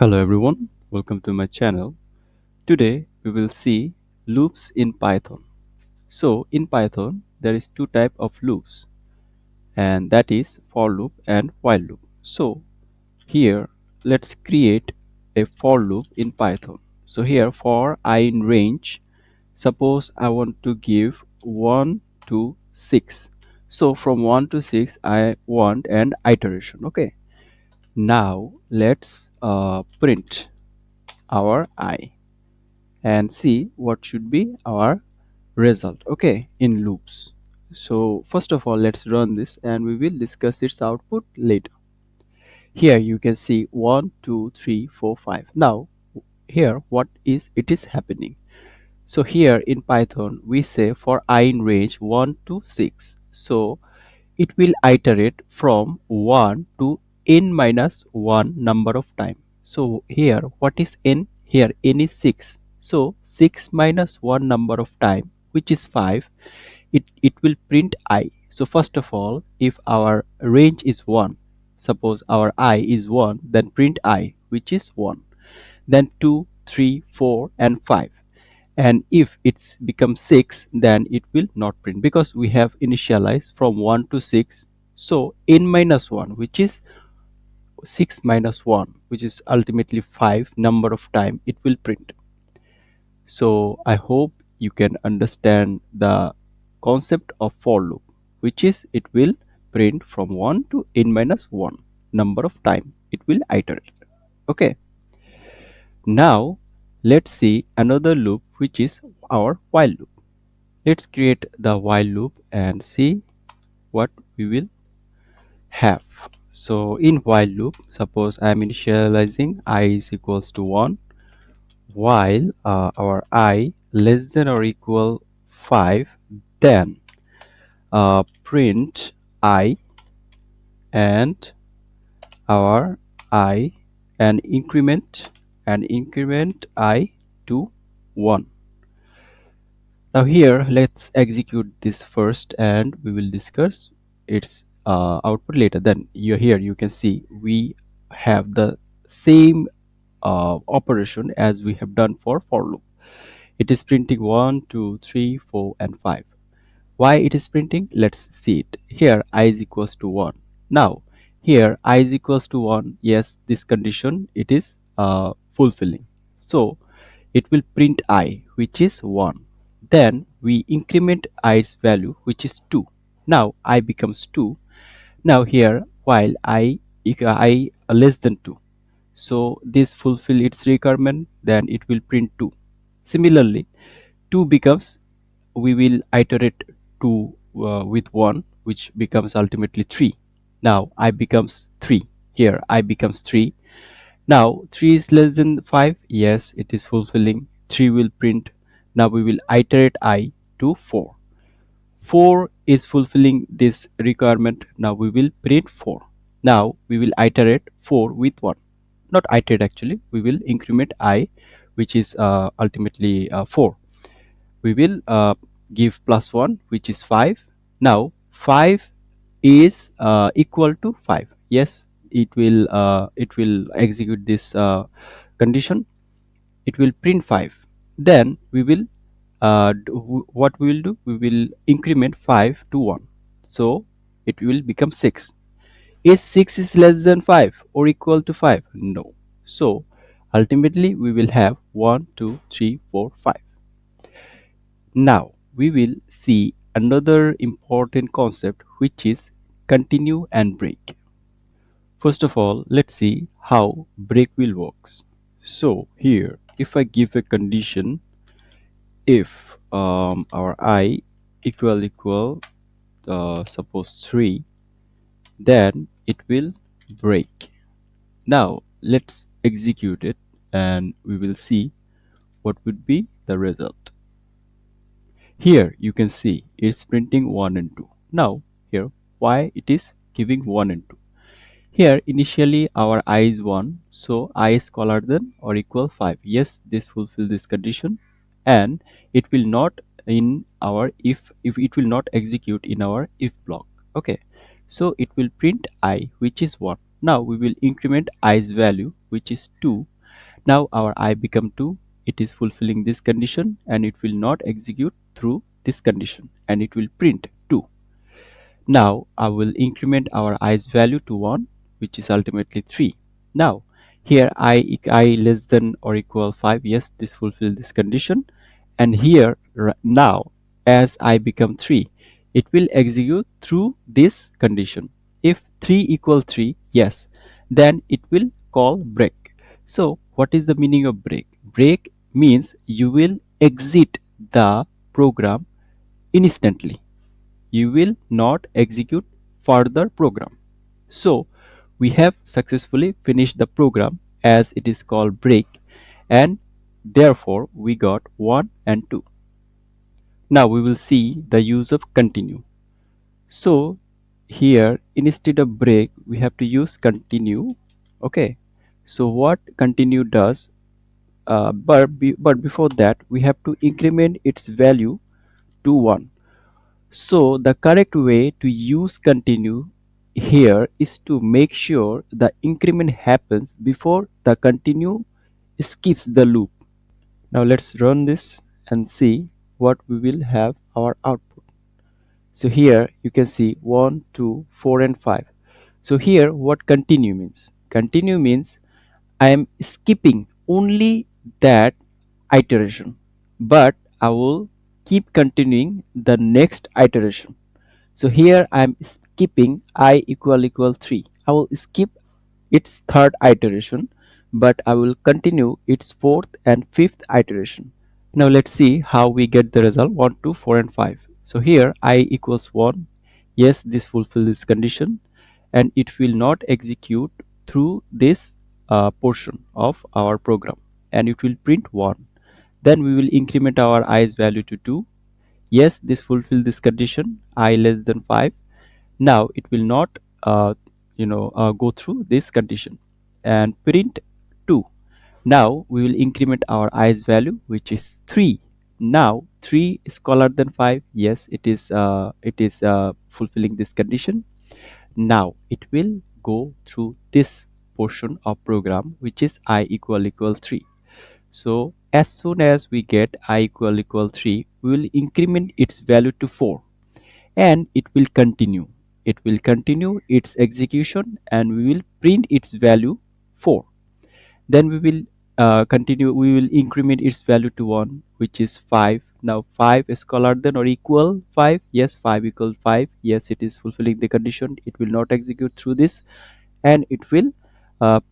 Hello everyone, welcome to my channel. Today we will see loops in Python. So in Python there is two type of loops, and that is for loop and while loop. So here let's create a for loop in Python. So here for I in range, suppose I want to give 1 to 6. So from 1 to 6 I want an iteration. Okay, now let's print our I and see what should be our result, okay, in loops. So first of all, let's run this and we will discuss its output later. Here you can see 1 2 3 4 5. Now here what is it is happening. So here in Python we say for I in range 1 to 6, so it will iterate from 1 to n minus 1 number of time. So here what is n? Here n is 6. So 6 minus 1 number of time, which is 5, it will print I. So first of all, if our range is 1, suppose our I is 1, then print I, which is 1. Then 2, 3, 4 and 5, and if it's become 6, then it will not print because we have initialized from 1 to 6. So n minus 1, which is 6 minus 1, which is ultimately 5 number of time it will print. So I hope you can understand the concept of for loop, which is it will print from 1 to n minus 1 number of time it will iterate. Okay, now let's see another loop, which is our while loop. Let's create the while loop and see what we will have. So in while loop, suppose I am initializing I is equals to 1 while our I less than or equal 5, then print I and our I and increment I to 1. Now here let's execute this first and we will discuss its output later. Then here you can see we have the same operation as we have done for loop. It is printing 1 2 3 4 and 5. Why it is printing? Let's see it. Here I is equals to 1. Now here I is equals to 1, yes, this condition it is fulfilling, so it will print I, which is 1. Then we increment I's value, which is 2. Now I becomes 2. Now here while I less than 2, so this fulfill its requirement, then it will print 2. Similarly 2 becomes, we will iterate 2 with 1, which becomes ultimately 3. Now I becomes 3. Here I becomes 3. Now 3 is less than 5, yes, it is fulfilling, 3 will print. Now we will iterate I to 4. 4 is fulfilling this requirement, now we will print 4. Now we will iterate 4 with 1, not iterate actually, we will increment I, which is ultimately 4. We will give plus 1, which is 5. Now 5 is equal to 5, yes, it will execute this condition, it will print 5. Then we will what we will do, we will increment 5 to 1, so it will become 6. Is 6 is less than 5 or equal to 5? No. So ultimately we will have 1 2 3 4 5. Now we will see another important concept, which is continue and break. First of all, let's see how break will works. So here if I give a condition, if our I equal suppose 3, then it will break. Now let's execute it and we will see what would be the result. Here you can see it's printing 1 and 2. Now here why it is giving 1 and 2. Here initially our I is 1, so I is smaller than or equal 5. Yes, this fulfill this condition, and it will not in our if it will not execute in our if block. Okay, so it will print I, which is 1. Now we will increment i's value, which is 2. Now our I become 2. It is fulfilling this condition and it will not execute through this condition and it will print 2. Now I will increment our i's value to 1, which is ultimately 3. Now here I less than or equal 5. Yes, this fulfill this condition. And here now as I become 3, it will execute through this condition. If 3 equal 3, yes, then it will call break. So what is the meaning of break? Break means you will exit the program instantly. You will not execute further program. So we have successfully finished the program as it is called break, and therefore we got 1 and 2. Now we will see the use of continue. So here instead of break we have to use continue. Okay, so what continue does, but before that we have to increment its value to 1. So the correct way to use continue here is to make sure the increment happens before the continue skips the loop. Now let's run this and see what we will have our output. So here you can see 1, 2, 4 and 5. So here what continue means? Continue means I am skipping only that iteration, but I will keep continuing the next iteration. So here I am skipping I equal 3. I will skip its third iteration, but I will continue its fourth and fifth iteration. Now let's see how we get the result 1, 2, 4 and 5. So here I equals 1. Yes, this fulfills this condition and it will not execute through this portion of our program and it will print 1. Then we will increment our i's value to 2. Yes, this fulfill this condition I less than 5. Now it will not go through this condition and print 2. Now we will increment our i's value, which is 3. Now 3 is smaller than 5. Yes, it is fulfilling this condition. Now it will go through this portion of program, which is I equal 3. So as soon as we get I equal 3, we will increment its value to 4 and it will continue. It will continue its execution and we will print its value 4. Then we will continue, we will increment its value to 1, which is 5. Now 5 is smaller than or equal 5. Yes, 5 equals 5. Yes, it is fulfilling the condition. It will not execute through this and it will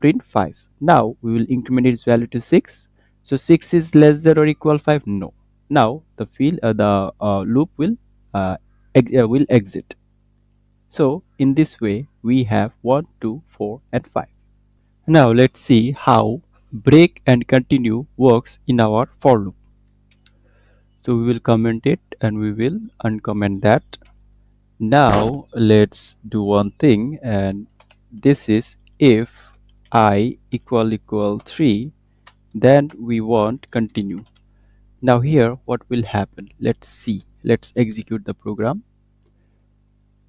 print 5. Now we will increment its value to 6. So 6 is less than or equal 5. No. Now the loop will exit. So in this way we have 1, 2, 4 and 5. Now let's see how break and continue works in our for loop. So we will comment it and we will uncomment that. Now let's do one thing, and this is if I equal 3, then we want continue. Now here what will happen? Let's see. Let's execute the program.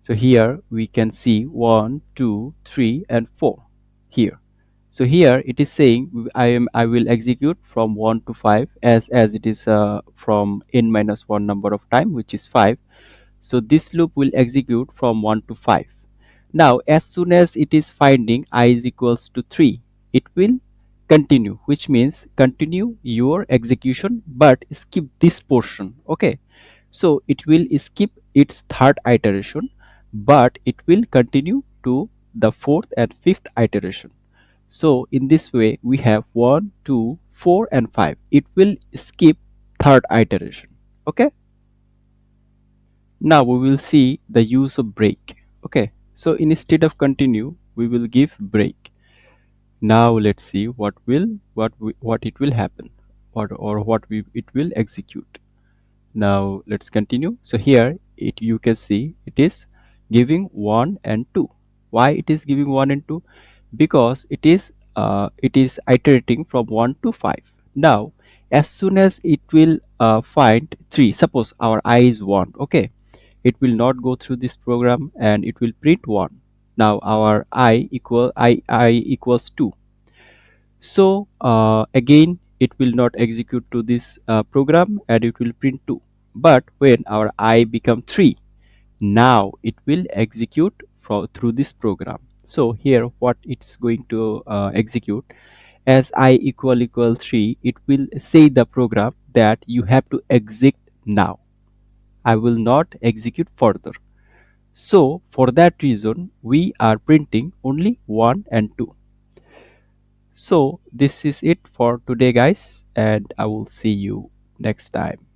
So here we can see 1, 2, 3 and 4 here. So here it is saying I will execute from 1 to 5 as it is from n minus 1 number of time, which is 5. So this loop will execute from 1 to 5. Now as soon as it is finding I is equals to 3, it will continue, which means continue your execution but skip this portion. Okay, so it will skip its third iteration but it will continue to the fourth and fifth iteration. So in this way we have 1, 2, 4 and 5. It will skip third iteration. Okay, now we will see the use of break. Okay, so instead of continue we will give break. Now let's see what it will happen, it will execute. Now let's continue. So here you can see it is giving 1 and 2. Why it is giving 1 and 2? Because it is iterating from 1 to 5. Now as soon as it will find 3, suppose our I is 1. Okay, it will not go through this program and it will print 1. Now our I equals 2. So again it will not execute to this program and it will print 2. But when our I become 3, now it will execute through this program. So here what it's going to execute, as I equal 3, it will say the program that you have to exit now. I will not execute further. So for that reason we are printing only 1 and 2. So this is it for today guys, and I will see you next time.